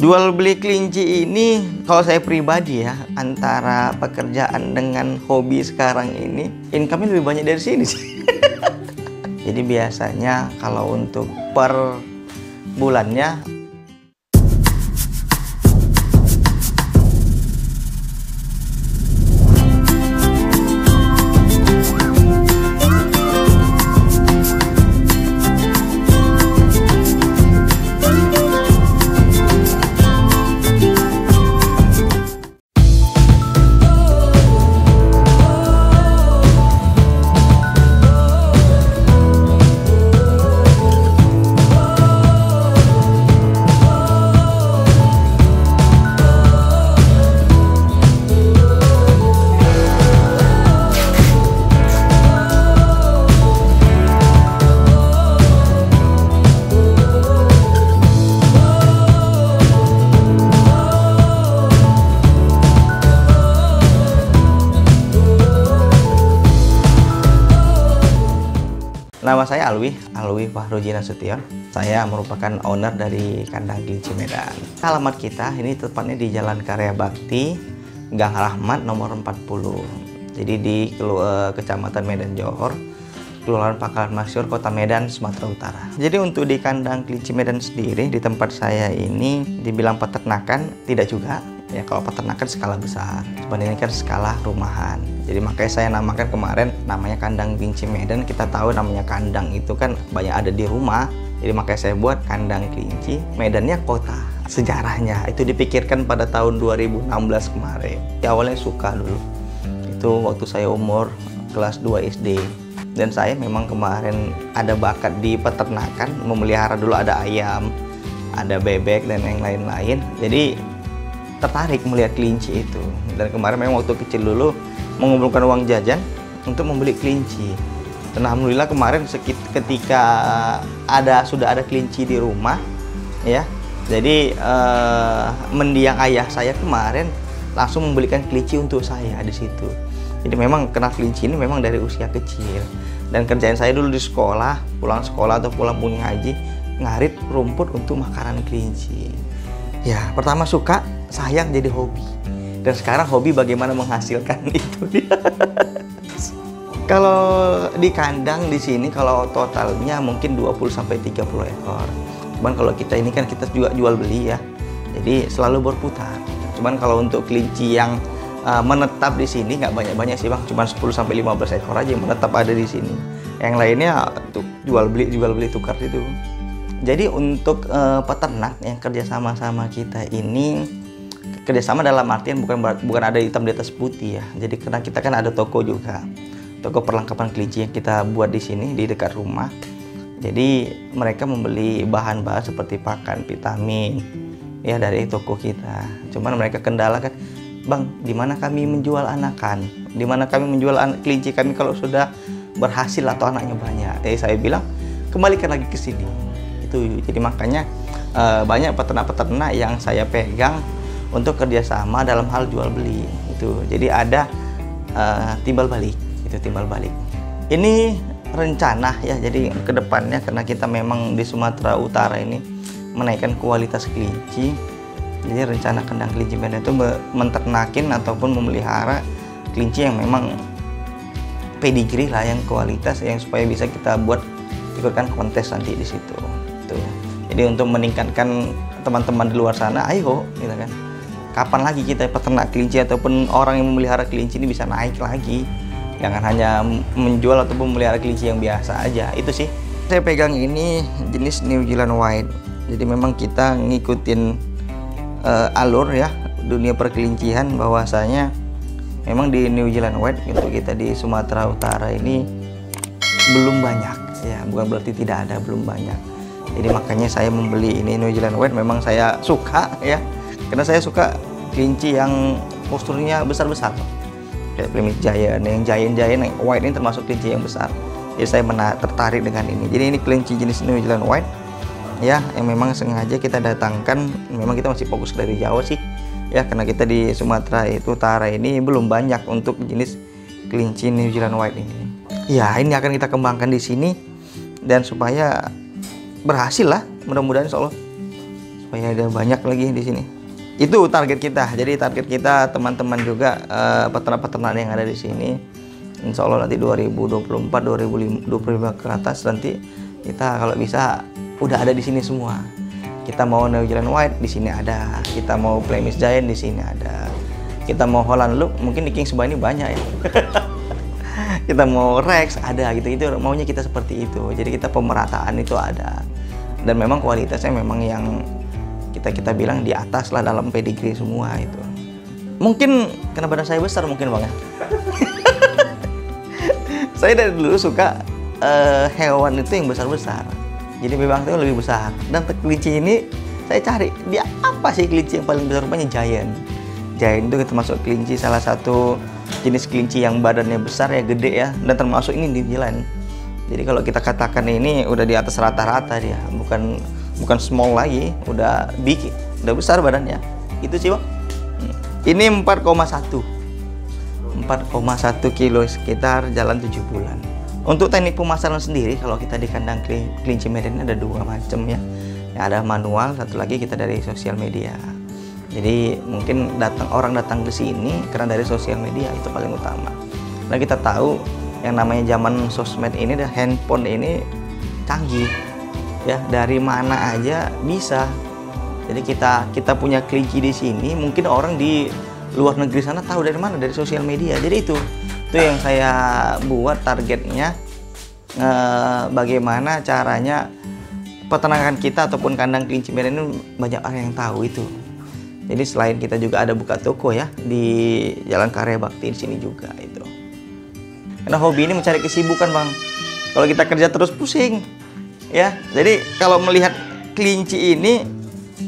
Jual beli kelinci ini, kalau saya pribadi ya, antara pekerjaan dengan hobi sekarang ini, income-nya lebih banyak dari sini sih. Jadi biasanya kalau untuk per bulannya, nama saya Alwi Fahruji Nasution. Saya merupakan owner dari kandang kelinci Medan. Alamat kita ini tepatnya di Jalan Karya Bakti, Gang Rahmat nomor 40. Jadi di Kecamatan Medan Johor, Kelurahan Pangkalan Masyur, Kota Medan, Sumatera Utara. Jadi untuk di kandang kelinci Medan sendiri, di tempat saya ini dibilang peternakan, tidak juga. Ya kalau peternakan skala besar, cuman ini kan skala rumahan. Jadi makanya saya namakan kemarin namanya kandang kelinci Medan. Kita tahu namanya kandang itu kan banyak ada di rumah. Jadi makanya saya buat kandang kelinci, Medannya kota. Sejarahnya itu dipikirkan pada tahun 2016 kemarin. Awalnya suka dulu. Itu waktu saya umur kelas 2 SD. Dan saya memang kemarin ada bakat di peternakan, memelihara dulu ada ayam, ada bebek dan yang lain-lain. Jadi tertarik melihat kelinci itu. Dan kemarin memang waktu kecil dulu mengumpulkan uang jajan untuk membeli kelinci. Dan alhamdulillah kemarin ketika sudah ada kelinci di rumah, ya. Jadi mendiang ayah saya kemarin langsung membelikan kelinci untuk saya di situ. Jadi memang kenal kelinci ini memang dari usia kecil. Dan kerjaan saya dulu di sekolah, pulang sekolah atau pulang ngaji, ngarit rumput untuk makanan kelinci. Ya, pertama suka, sayang jadi hobi. Dan sekarang hobi bagaimana menghasilkan itu dia. Kalau di kandang di sini kalau totalnya mungkin 20 sampai 30 ekor. Cuman kalau kita ini kan kita juga jual beli ya. Jadi selalu berputar. Cuman kalau untuk kelinci yang menetap di sini nggak banyak-banyak sih Bang, cuma 10 sampai 15 ekor aja yang menetap ada di sini. Yang lainnya tuh jual beli tukar itu. Jadi untuk peternak yang kerjasama sama kita ini, kerjasama dalam artian bukan ada hitam di atas putih ya. Jadi karena kita kan ada toko juga, toko perlengkapan kelinci yang kita buat di sini di dekat rumah. Jadi mereka membeli bahan-bahan seperti pakan, vitamin ya dari toko kita. Cuman mereka kendala kan, Bang, di mana kami menjual anakan? Di mana kami menjual kelinci kami kalau sudah berhasil atau anaknya banyak? Saya bilang kembalikan lagi ke sini. Jadi makanya banyak peternak-peternak yang saya pegang untuk kerjasama dalam hal jual beli itu. Jadi ada timbal balik, itu timbal balik. Ini rencana ya, jadi kedepannya karena kita memang di Sumatera Utara ini menaikkan kualitas kelinci. Jadi rencana kandang kelinci Medan itu menternakin ataupun memelihara kelinci yang memang pedigree lah, yang kualitas, yang supaya bisa kita buat ikutkan kontes nanti di situ. Jadi untuk meningkatkan teman-teman di luar sana, ayo gitu kan. Kapan lagi kita peternak kelinci ataupun orang yang memelihara kelinci ini bisa naik lagi. Jangan hanya menjual ataupun memelihara kelinci yang biasa aja. Itu sih. Saya pegang ini jenis New Zealand White. Jadi memang kita ngikutin alur ya dunia perkelincian, bahwasanya memang di New Zealand White untuk kita di Sumatera Utara ini belum banyak ya, bukan berarti tidak ada, belum banyak. Jadi makanya saya membeli ini New Zealand White. Memang saya suka ya, karena saya suka kelinci yang posturnya besar-besar kayak Plymouth Giant, yang Giant White ini termasuk kelinci yang besar. Jadi saya tertarik dengan ini. Jadi ini kelinci jenis New Zealand White ya, yang memang sengaja kita datangkan. Memang kita masih fokus dari Jawa sih ya, karena kita di Sumatera Utara ini belum banyak untuk jenis kelinci New Zealand White ini. Ya, ini akan kita kembangkan di sini dan supaya berhasil lah, mudah-mudahan insya Allah supaya ada banyak lagi di sini. Itu target kita. Jadi target kita teman-teman juga peternak-peternak yang ada di sini. Insya Allah nanti 2024, 2025 ke atas nanti kita kalau bisa udah ada di sini semua. Kita mau New Zealand White di sini ada. Kita mau Flemish Giant di sini ada. Kita mau Holland Look mungkin di King Subah ini banyak ya. Kita mau Rex ada gitu. Maunya kita seperti itu. Jadi kita pemerataan itu ada. Dan memang kualitasnya memang yang kita bilang di atas lah dalam pedigree semua itu. Mungkin karena badan saya besar mungkin Bang ya. Saya dari dulu suka hewan itu yang besar-besar. Jadi memang itu lebih besar. Dan kelinci ini saya cari dia apa sih kelinci yang paling besar, rupanya giant. Giant itu termasuk kelinci salah satu jenis kelinci yang badannya besar ya, gede ya, dan termasuk ini New Zealand. Jadi kalau kita katakan ini udah di atas rata-rata dia, bukan small lagi, udah big, udah besar badannya. Itu sih Bang. Ini 4,1 kilo sekitar, jalan 7 bulan. Untuk teknik pemasaran sendiri, kalau kita di kandang kelinci Medan ada 2 macam ya. Ada manual, satu lagi kita dari sosial media. Jadi mungkin orang datang ke sini karena dari sosial media itu paling utama. Nah kita tahu yang namanya zaman sosmed ini dan handphone ini canggih ya, dari mana aja bisa. Jadi kita punya kelinci di sini, mungkin orang di luar negeri sana tahu dari mana, dari sosial media. Jadi itu yang saya buat targetnya, bagaimana caranya peternakan kita ataupun kandang kelinci Medan ini banyak orang yang tahu itu. Jadi selain kita juga ada buka toko ya di Jalan Karya Bakti di sini juga itu. Karena hobi ini mencari kesibukan Bang. Kalau kita kerja terus pusing ya. Jadi kalau melihat kelinci ini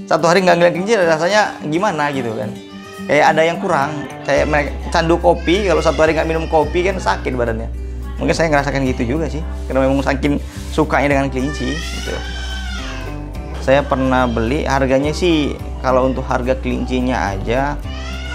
satu hari nggak ngeliat kelinci rasanya gimana gitu kan. Kayak ada yang kurang. Kayak candu kopi, kalau satu hari nggak minum kopi kan sakit badannya. Mungkin saya ngerasakan gitu juga sih. Karena memang saking sukanya dengan kelinci gitu. Saya pernah beli, harganya sih kalau untuk harga kelincinya aja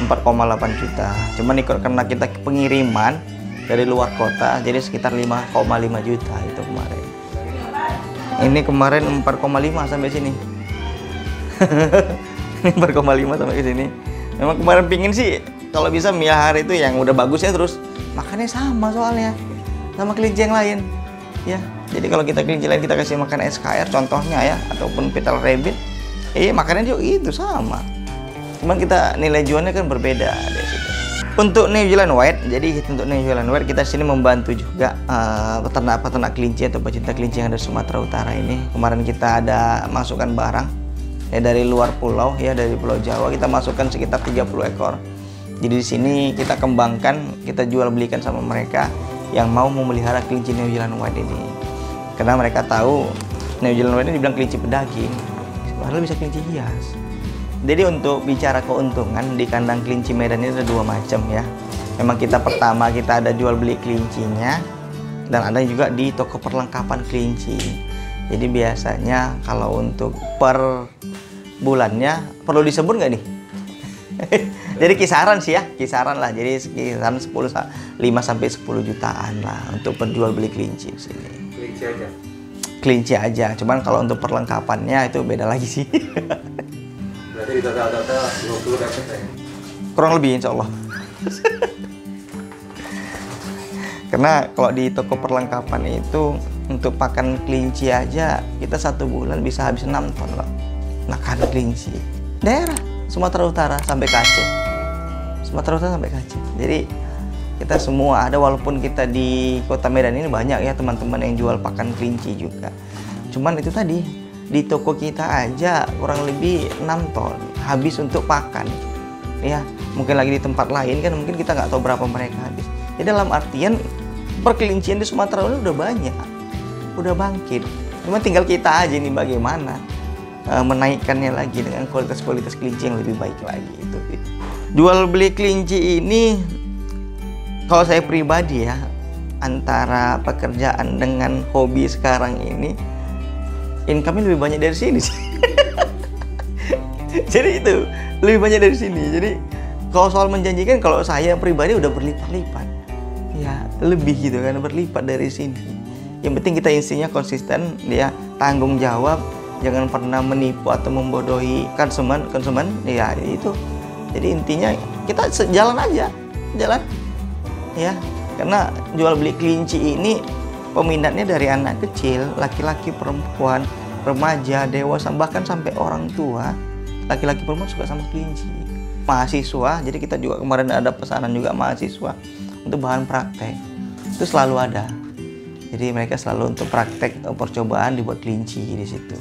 4,8 juta. Cuman karena kita pengiriman dari luar kota, jadi sekitar 5,5 juta itu kemarin. Ini kemarin 4,5 sampai sini. 4,5 sampai ke sini. Memang kemarin pingin sih kalau bisa Mia hari itu yang udah bagus ya, terus makannya sama soalnya sama kelinci yang lain ya. Jadi kalau kita kelinci lain kita kasih makan SKR contohnya ya, ataupun petal rabbit, makannya juga itu sama. Cuman kita nilai jualnya kan berbeda dari situ. Untuk New Zealand White, jadi untuk New Zealand White kita sini membantu juga peternak-peternak kelinci atau pecinta kelinci yang ada di Sumatera Utara ini. Kemarin kita ada masukkan barang ya dari luar pulau ya, dari Pulau Jawa kita masukkan sekitar 30 ekor. Jadi di sini kita kembangkan, kita jual belikan sama mereka yang mau memelihara kelinci New Zealand White ini. Karena mereka tahu New Zealand White ini dibilang kelinci pedaging, padahal bisa kelinci hias. Jadi untuk bicara keuntungan di kandang kelinci Medan ini ada 2 macam ya. Memang pertama kita ada jual beli kelincinya, dan ada juga di toko perlengkapan kelinci. Jadi biasanya kalau untuk per bulannya perlu disebut nggak nih? Jadi kisaran sih ya, kisaran lah. Jadi kisaran 5 sampai 10 jutaan lah untuk penjual beli kelinci di sini. Kelinci aja. Kelinci aja. Cuman kalau untuk perlengkapannya itu beda lagi sih. Berarti di total 20 dapat ya? Kurang lebih insya Allah. Karena kalau di toko perlengkapan itu untuk pakan kelinci aja kita 1 bulan bisa habis 6 ton loh. Makan kelinci. Daerah Sumatera Utara sampai ke Aceh. Sumatera Utara sampai ke Aceh. Jadi kita semua ada, walaupun kita di Kota Medan ini banyak ya teman-teman yang jual pakan kelinci juga. Cuman itu tadi di toko kita aja kurang lebih 6 ton habis untuk pakan ya. Mungkin lagi di tempat lain kan mungkin kita nggak tahu berapa mereka habis. Jadi dalam artian perkelincian di Sumatera ini udah banyak, udah bangkit. Cuma tinggal kita aja nih bagaimana menaikkannya lagi dengan kualitas kelinci yang lebih baik lagi itu. Jual beli kelinci ini kalau saya pribadi ya, antara pekerjaan dengan hobi sekarang ini income-nya lebih banyak dari sini sih. Jadi itu lebih banyak dari sini. Jadi kalau soal menjanjikan, kalau saya pribadi udah berlipat-lipat ya, lebih gitu kan, berlipat dari sini. Yang penting kita intinya konsisten, dia tanggung jawab, jangan pernah menipu atau membodohi konsumen ya itu. Jadi intinya kita jalan aja, jalan ya, karena jual beli kelinci ini peminatnya dari anak kecil, laki-laki, perempuan, remaja, dewasa, bahkan sampai orang tua. Laki-laki perempuan suka sama kelinci. Mahasiswa, jadi kita juga kemarin ada pesanan juga mahasiswa untuk bahan praktek itu selalu ada. Jadi mereka selalu untuk praktek percobaan dibuat kelinci di situ.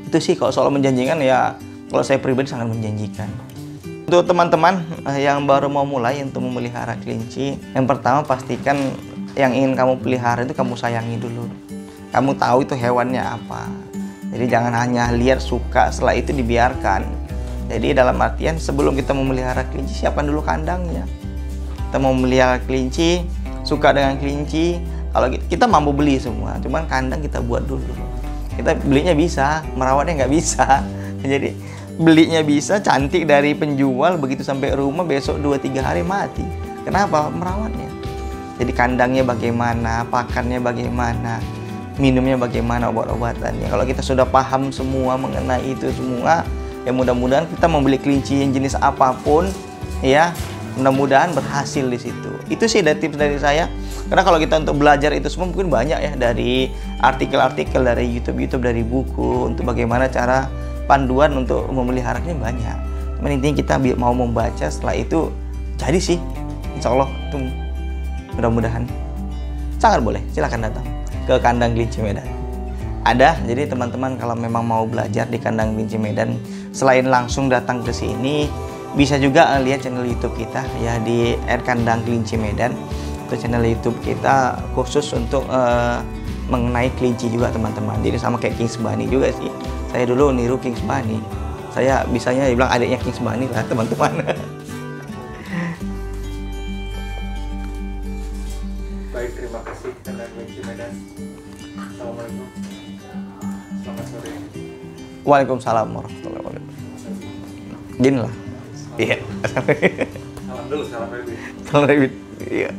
Itu sih kalau soal menjanjikan ya, kalau saya pribadi sangat menjanjikan. Untuk teman-teman yang baru mau mulai untuk memelihara kelinci, yang pertama pastikan yang ingin kamu pelihara itu kamu sayangi dulu. Kamu tahu itu hewannya apa. Jadi jangan hanya lihat suka, setelah itu dibiarkan. Jadi dalam artian sebelum kita memelihara kelinci, siapkan dulu kandangnya. Kita mau memelihara kelinci, suka dengan kelinci, kalau kita mampu beli semua, cuman kandang kita buat dulu. Kita belinya bisa, merawatnya nggak bisa. Jadi belinya bisa, cantik dari penjual, begitu sampai rumah besok 2-3 hari mati. Kenapa? Merawatnya. Jadi kandangnya bagaimana, pakannya bagaimana, minumnya bagaimana, obat-obatannya. Kalau kita sudah paham semua mengenai itu semua, ya mudah-mudahan kita membeli kelinci yang jenis apapun, ya mudah-mudahan berhasil di situ. Itu sih dari tips dari saya. Karena kalau kita untuk belajar itu semua mungkin banyak ya, dari artikel-artikel, dari YouTube, dari buku, untuk bagaimana cara panduan untuk memeliharanya banyak. Cuman intinya kita mau membaca, setelah itu jadi sih, insya Allah itu mudah-mudahan sangat boleh. Silahkan datang ke kandang kelinci Medan. Ada, jadi teman-teman kalau memang mau belajar di kandang kelinci Medan, selain langsung datang ke sini, bisa juga lihat channel YouTube kita ya di @kandang kelinci Medan. Itu channel YouTube kita khusus untuk mengenai kelinci juga teman-teman. Jadi sama kayak King Subani juga sih. Saya dulu niru King Subani. Saya bisanya dibilang adiknya King Subani lah teman-teman. Baik, terima kasih kandang kelinci Medan. Assalamualaikum. Selamat sore. Waalaikumsalam warahmatullahi wabarakatuh. Gini lah. Iya. Salam dulu, salam Rebit. Salam Rebit. Iya.